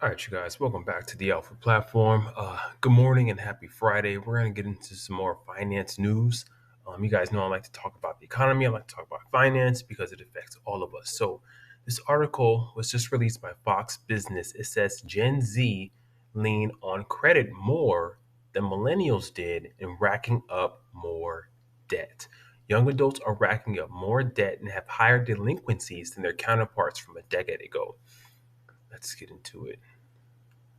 All right, you guys, welcome back to the Alpha Platform. Good morning and happy Friday. We're going to get into some more finance news. You guys know I like to talk about the economy, I like to talk about finance because it affects all of us. So, this article was just released by Fox Business. It says Gen Z lean on credit more than millennials did in racking up more debt. Young adults are racking up more debt and have higher delinquencies than their counterparts from a decade ago. Let's get into it.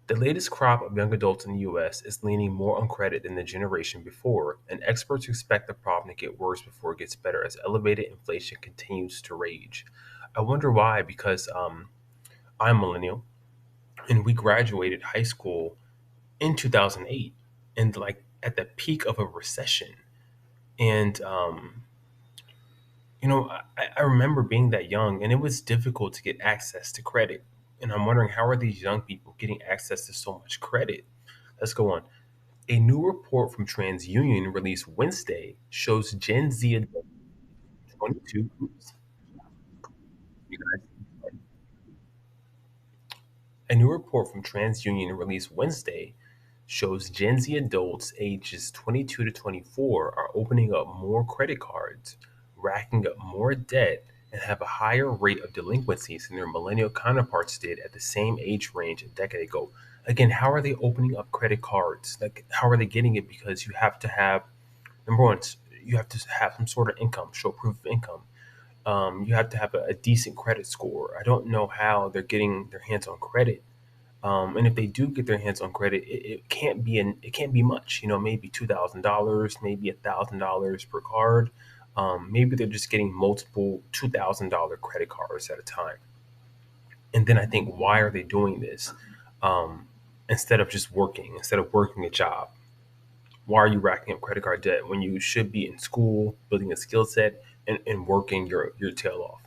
The latest crop of young adults in the US is leaning more on credit than the generation before, and experts expect the problem to get worse before it gets better as elevated inflation continues to rage. I wonder why, because I'm a millennial and we graduated high school in 2008 and like at the peak of a recession. And I remember being that young and it was difficult to get access to credit. And I'm wondering, how are these young people getting access to so much credit? Let's go on. A new report from TransUnion released Wednesday shows Gen Z adults 22. Oops, you guys. A new report from TransUnion released Wednesday shows Gen Z adults ages 22 to 24 are opening up more credit cards, racking up more debt, and have a higher rate of delinquencies than their millennial counterparts did at the same age range a decade ago. Again, how are they opening up credit cards? Like, how are they getting it? Because you have to have, number one, you have to have some sort of income, show proof of income. You have to have a decent credit score. I don't know how they're getting their hands on credit, and if they do get their hands on credit, it can't be much. Maybe $2,000, maybe $1,000 per card. Maybe they're just getting multiple $2,000 credit cards at a time. And then I think, why are they doing this? Um, instead of working a job, why are you racking up credit card debt when you should be in school, building a skill set, and working your tail off?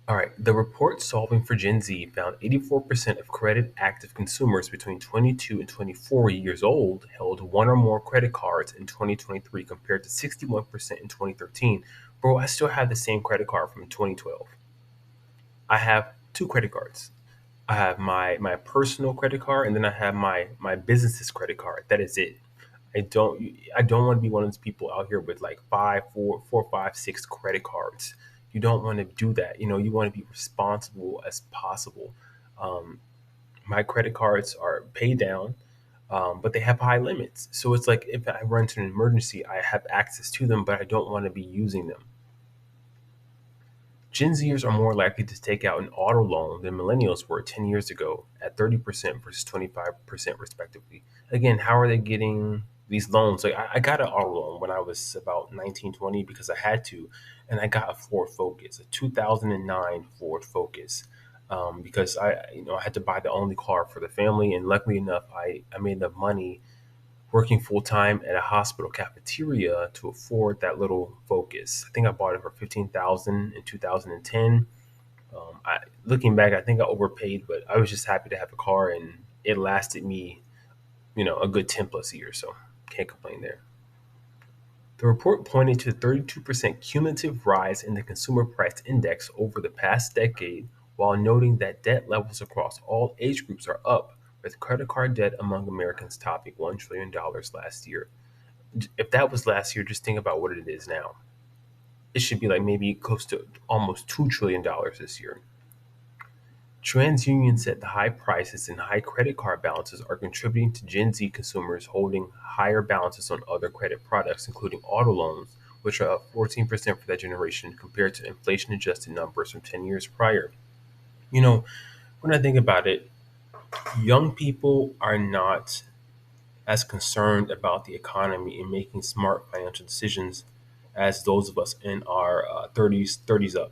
All right, the report Solving for Gen Z found 84% of credit active consumers between 22 and 24 years old held one or more credit cards in 2023 compared to 61% in 2013. Bro, I still have the same credit card from 2012. I have two credit cards. I have my personal credit card, and then I have my business's credit card. That is it. I don't want to be one of those people out here with like four, five, six credit cards. You don't want to do that. You want to be responsible as possible. Um, my credit cards are paid down, but they have high limits. So it's like, if I run into an emergency, I have access to them, but I don't want to be using them. Gen Zers are more likely to take out an auto loan than millennials were 10 years ago at 30% versus 25% respectively. Again, how are they getting these loans? Like, I got an auto loan when I was about 19, 20 because I had to, and I got a Ford Focus, a 2009 Ford Focus. Because I had to buy the only car for the family, and luckily enough, I made enough money working full time at a hospital cafeteria to afford that little Focus. I think I bought it for 15,000 in 2010. Looking back, I think I overpaid, but I was just happy to have a car, and it lasted me, a good 10 plus years. So can't complain there. The report pointed to a 32% cumulative rise in the consumer price index over the past decade, while noting that debt levels across all age groups are up, with credit card debt among Americans topping $1 trillion last year. If that was last year, just think about what it is now. It should be like maybe close to almost $2 trillion this year. TransUnion said the high prices and high credit card balances are contributing to Gen Z consumers holding higher balances on other credit products, including auto loans, which are up 14% for that generation compared to inflation adjusted numbers from 10 years prior. You know, when I think about it, young people are not as concerned about the economy and making smart financial decisions as those of us in our 30s up.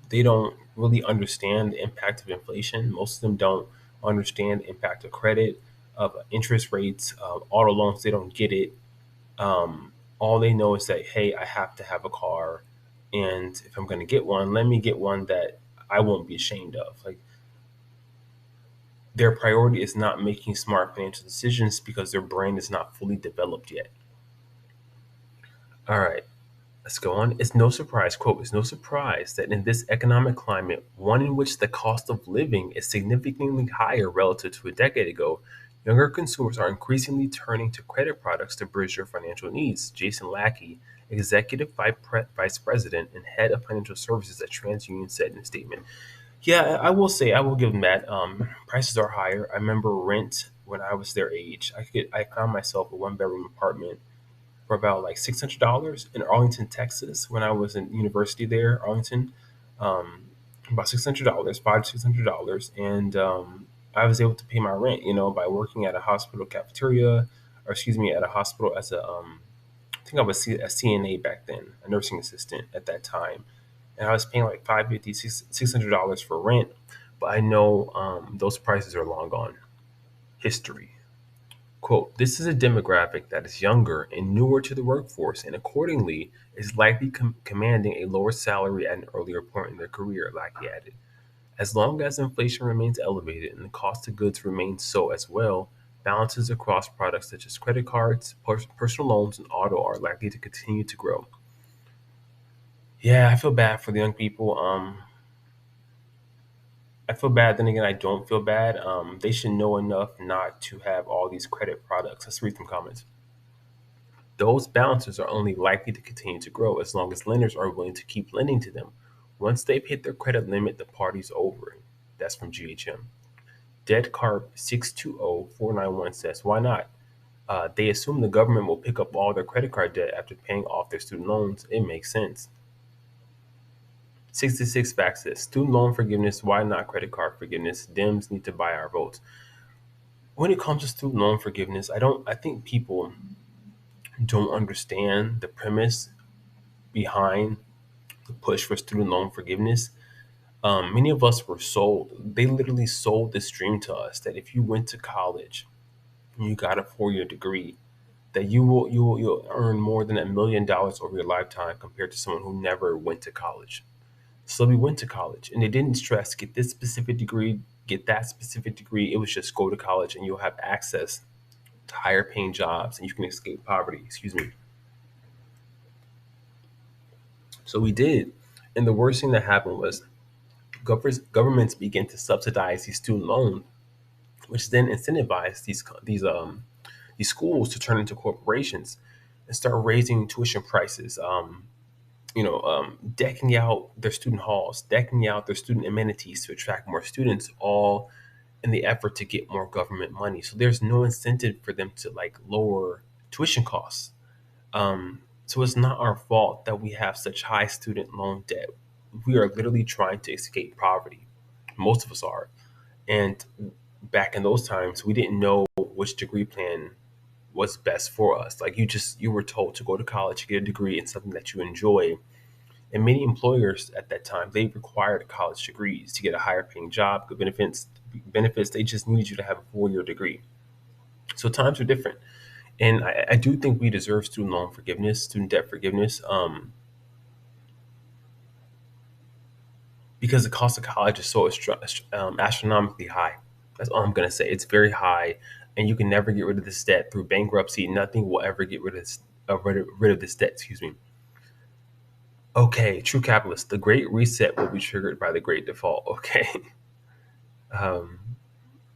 They don't really understand the impact of inflation. Most of them don't understand the impact of credit, of interest rates, auto loans. They don't get it. All they know is that, hey, I have to have a car, and if I'm going to get one, let me get one that I won't be ashamed of. Like, their priority is not making smart financial decisions because their brain is not fully developed yet. All right. Let's go on. It's no surprise, quote, it's no surprise that in this economic climate, one in which the cost of living is significantly higher relative to a decade ago, younger consumers are increasingly turning to credit products to bridge their financial needs. Jason Lackey, Executive Vice President and Head of Financial Services at TransUnion, said in a statement. Yeah, I will say, I will give them that. Prices are higher. I remember rent when I was their age. I found myself a one-bedroom apartment for about like $600 in Arlington, Texas, when I was in university there, Arlington. Um, about $600, $500 to $600, and I was able to pay my rent, by working at a hospital cafeteria, or excuse me, at a hospital as I think I was a CNA back then, a nursing assistant at that time, and I was paying like 550, $600 for rent. But I know those prices are long gone. History. Quote, this is a demographic that is younger and newer to the workforce and accordingly is likely commanding a lower salary at an earlier point in their career, Lackey added. As long as inflation remains elevated and the cost of goods remains so as well, balances across products such as credit cards, personal loans, and auto are likely to continue to grow. Yeah, I feel bad for the young people. I feel bad, then again, I don't feel bad. They should know enough not to have all these credit products. Let's read some comments. Those balances are only likely to continue to grow as long as lenders are willing to keep lending to them. Once they've hit their credit limit, the party's over. That's from GHM. DeadCarp620491 says, why not? They assume the government will pick up all their credit card debt after paying off their student loans. It makes sense. 66 Facts says, student loan forgiveness, why not credit card forgiveness? Dems need to buy our votes. When it comes to student loan forgiveness, I think people don't understand the premise behind the push for student loan forgiveness. Many of us were sold. They literally sold this dream to us that if you went to college and you got a 4 year degree, that you'll earn more than $1 million over your lifetime compared to someone who never went to college. So we went to college, and they didn't stress get this specific degree, get that specific degree. It was just go to college, and you'll have access to higher paying jobs, and you can escape poverty. Excuse me. So we did, and the worst thing that happened was governments began to subsidize these student loans, which then incentivized these schools to turn into corporations and start raising tuition prices. Decking out their student halls, decking out their student amenities to attract more students, all in the effort to get more government money. So there's no incentive for them to like lower tuition costs. So it's not our fault that we have such high student loan debt. We are literally trying to escape poverty. Most of us are. And back in those times, we didn't know which degree plan was best for us. Like you were told to go to college, get a degree in something that you enjoy. And many employers at that time, they required college degrees to get a higher paying job, good benefits. They just needed you to have a 4 year degree. So times are different. And I do think we deserve student loan forgiveness, student debt forgiveness, because the cost of college is so astronomically high. That's all I'm going to say. It's very high, and you can never get rid of this debt through bankruptcy. Nothing will ever get rid of this debt. Excuse me. Okay, true capitalist. The Great Reset will be triggered by the Great Default. Okay. Um,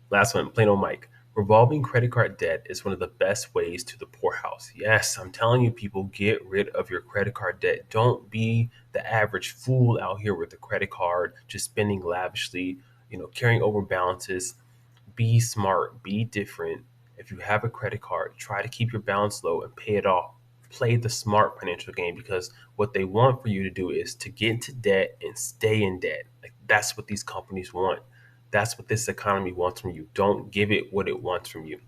Last one, plain old Mike. Revolving credit card debt is one of the best ways to the poorhouse. Yes, I'm telling you, people, get rid of your credit card debt. Don't be the average fool out here with a credit card, just spending lavishly, carrying over balances. Be smart, be different. If you have a credit card, try to keep your balance low and pay it off. Play the smart financial game because what they want for you to do is to get into debt and stay in debt. Like that's what these companies want. That's what this economy wants from you. Don't give it what it wants from you.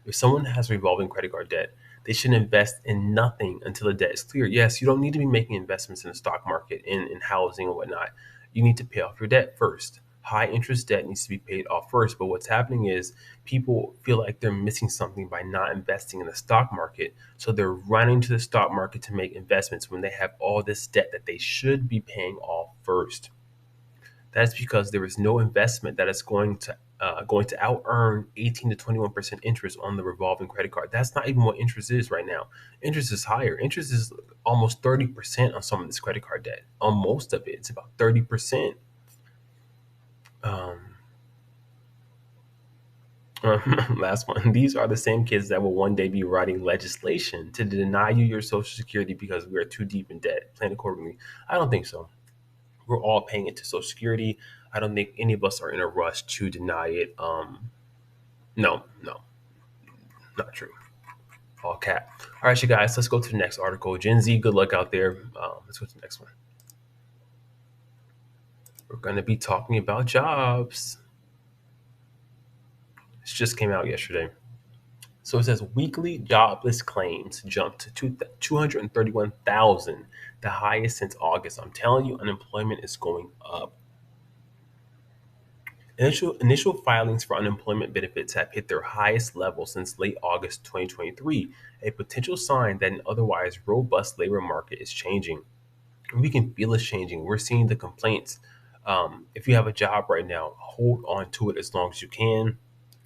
If someone has revolving credit card debt, they should invest in nothing until the debt is clear. Yes, you don't need to be making investments in the stock market, in housing and whatnot. You need to pay off your debt first. High interest debt needs to be paid off first. But what's happening is people feel like they're missing something by not investing in the stock market. So they're running to the stock market to make investments when they have all this debt that they should be paying off first. That's because there is no investment that is going to going to out earn 18 to 21% interest on the revolving credit card. That's not even what interest is right now. Interest is higher. Interest is almost 30% on some of this credit card debt. On most of it, it's about 30%. Um, Last one. These are the same kids that will one day be writing legislation to deny you your Social Security because we are too deep in debt. Plan accordingly. I don't think so. We're all paying into Social Security. I don't think any of us are in a rush to deny it. No, no, not true. All cap. All right, you guys, let's go to the next article. Gen Z, good luck out there. Let's go to the next one. We're going to be talking about jobs. This just came out yesterday. So it says weekly jobless claims jumped to 231,000, the highest since August. I'm telling you, unemployment is going up. Initial filings for unemployment benefits have hit their highest level since late August 2023, a potential sign that an otherwise robust labor market is changing. We can feel it's changing. We're seeing the complaints. If you have a job right now, hold on to it as long as you can.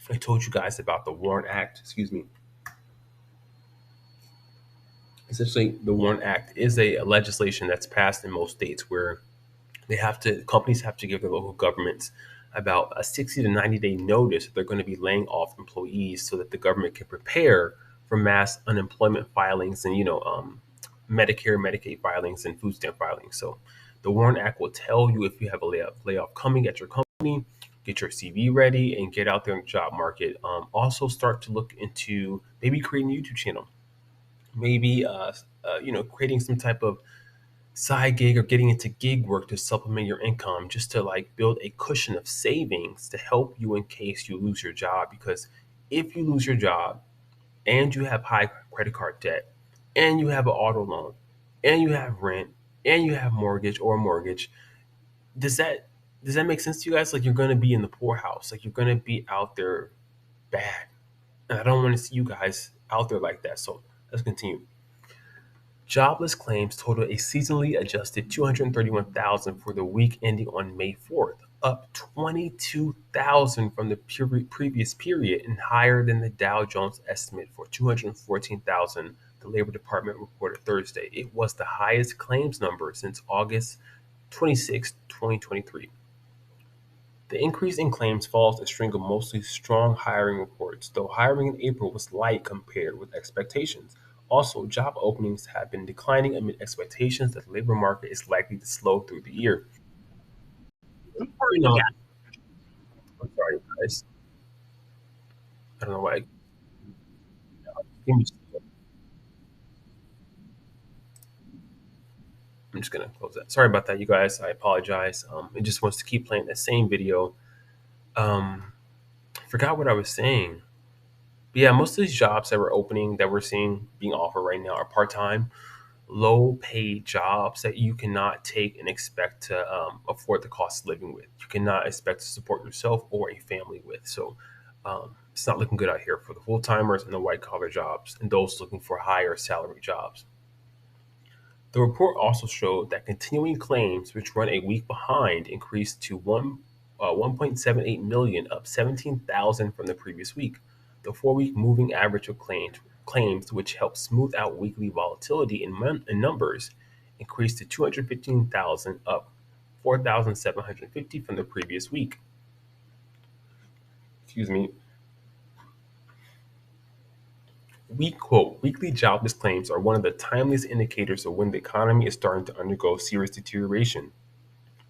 I told you guys about the Warren Act. Excuse me. Essentially, the Warren Act is a legislation that's passed in most states where companies have to give their local governments about a 60 to 90-day notice that they're going to be laying off employees so that the government can prepare for mass unemployment filings and Medicare, Medicaid filings and food stamp filings. So the Warren Act will tell you if you have a layoff coming at your company, get your CV ready and get out there in the job market. Also start to look into maybe creating a YouTube channel, maybe creating some type of side gig or getting into gig work to supplement your income, just to like build a cushion of savings to help you in case you lose your job. Because if you lose your job and you have high credit card debt and you have an auto loan and you have rent and you have mortgage, does that make sense to you guys? Like, you're going to be in the poorhouse, like you're going to be out there bad, and I don't want to see you guys out there like that. So let's continue. Jobless claims total a seasonally adjusted 231,000 for the week ending on May 4th, up 22,000 from the previous period and higher than the Dow Jones estimate for 214,000, the Labor Department reported Thursday. It was the highest claims number since August 26, 2023. The increase in claims follows a string of mostly strong hiring reports, though hiring in April was light compared with expectations. Also, job openings have been declining amid expectations that the labor market is likely to slow through the year. You know, I'm sorry, guys. I don't know why. Give me- I'm just gonna close that. Sorry about that, you guys. I apologize. It just wants to keep playing the same video. Forgot what I was saying. But yeah, most of these jobs that we're opening, that we're seeing being offered right now, are part time, low paid jobs that you cannot take and expect to afford the cost of living with. You cannot expect to support yourself or a family with. So it's not looking good out here for the full timers and the white collar jobs and those looking for higher salary jobs. The report also showed that continuing claims, which run a week behind, increased to 1.78 million, up 17,000 from the previous week. The 4 week moving average of claims, which helps smooth out weekly volatility in numbers, increased to 215,000, up 4,750 from the previous week. Excuse me. We quote, weekly jobless claims are one of the timeliest indicators of when the economy is starting to undergo serious deterioration,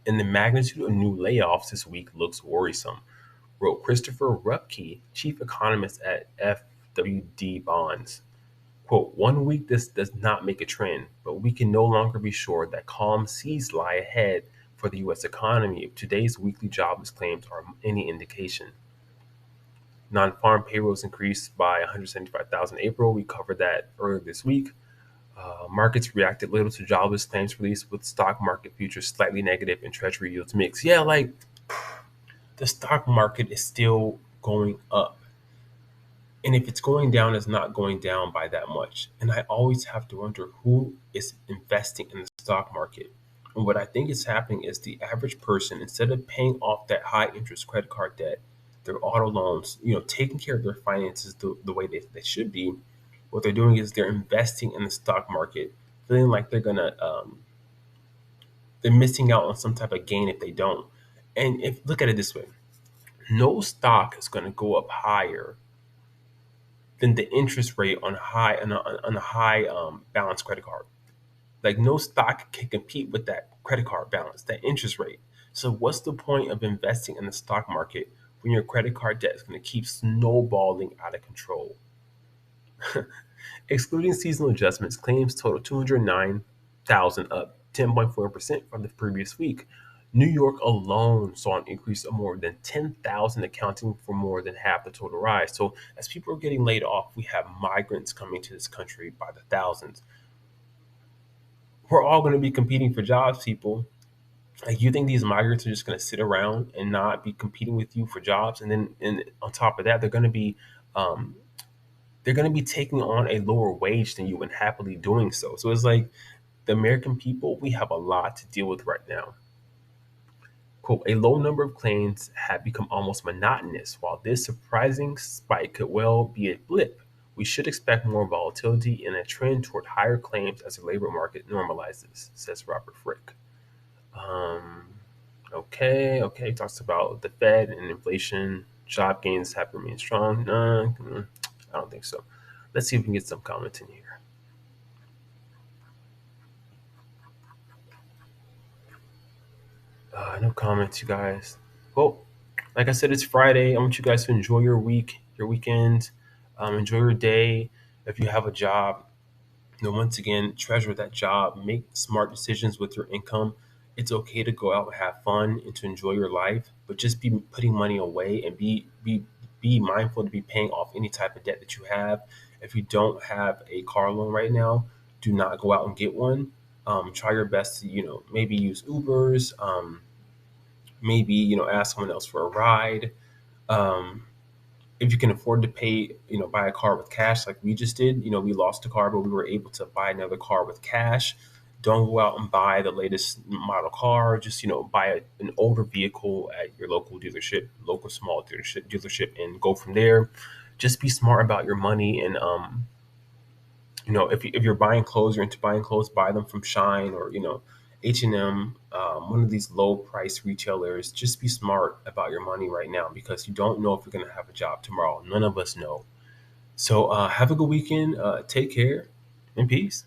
and the magnitude of new layoffs this week looks worrisome, wrote Christopher Rupke, chief economist at FWD Bonds. Quote, 1 week this does not make a trend, but we can no longer be sure that calm seas lie ahead for the U.S. economy if today's weekly jobless claims are any indication. Non-farm payrolls increased by 175,000 in April. We covered that earlier this week. Markets reacted little to jobless claims released, with stock market futures slightly negative and treasury yields mixed. Yeah, like the stock market is still going up. And if it's going down, it's not going down by that much. And I always have to wonder who is investing in the stock market. And what I think is happening is the average person, instead of paying off that high interest credit card debt, their auto loans, taking care of their finances the way they should be. What they're doing is they're investing in the stock market, feeling like they're missing out on some type of gain if they don't. And if look at it this way, no stock is going to go up higher than the interest rate on a high balance credit card. Like no stock can compete with that credit card balance, that interest rate. So what's the point of investing in the stock market when your credit card debt is going to keep snowballing out of control? Excluding seasonal adjustments, claims total 209,000, up 10.4% from the previous week. New York alone saw an increase of more than 10,000, accounting for more than half the total rise. So, as people are getting laid off, we have migrants coming to this country by the thousands. We're all going to be competing for jobs, people. Like, you think these migrants are just going to sit around and not be competing with you for jobs? And on top of that, um, they're going to be taking on a lower wage than you and happily doing so. So it's like the American people, we have a lot to deal with right now. Quote, a low number of claims have become almost monotonous. While this surprising spike could well be a blip, we should expect more volatility and a trend toward higher claims as the labor market normalizes, says Robert Frick. Um, okay. Talks about the Fed and inflation. Job gains have remained strong. I don't think so. Let's see if we can get some comments in here. No comments, you guys. Well, like I said, it's Friday. I want you guys to enjoy your week, your weekend, enjoy your day. If you have a job, once again, treasure that job. Make smart decisions with your income. It's okay to go out and have fun and to enjoy your life, but just be putting money away and be mindful to be paying off any type of debt that you have. If you don't have a car loan right now, do not go out and get one. Try your best to maybe use Ubers. Maybe ask someone else for a ride. Um, if you can afford to pay, buy a car with cash like we just did. We lost a car, but we were able to buy another car with cash. Don't go out and buy the latest model car. Just buy an older vehicle at your local dealership, local small dealership, and go from there. Just be smart about your money, and if you're buying clothes, you're into buying clothes, buy them from Shine or H&M, one of these low price retailers. Just be smart about your money right now because you don't know if you're going to have a job tomorrow. None of us know. So have a good weekend. Take care and peace.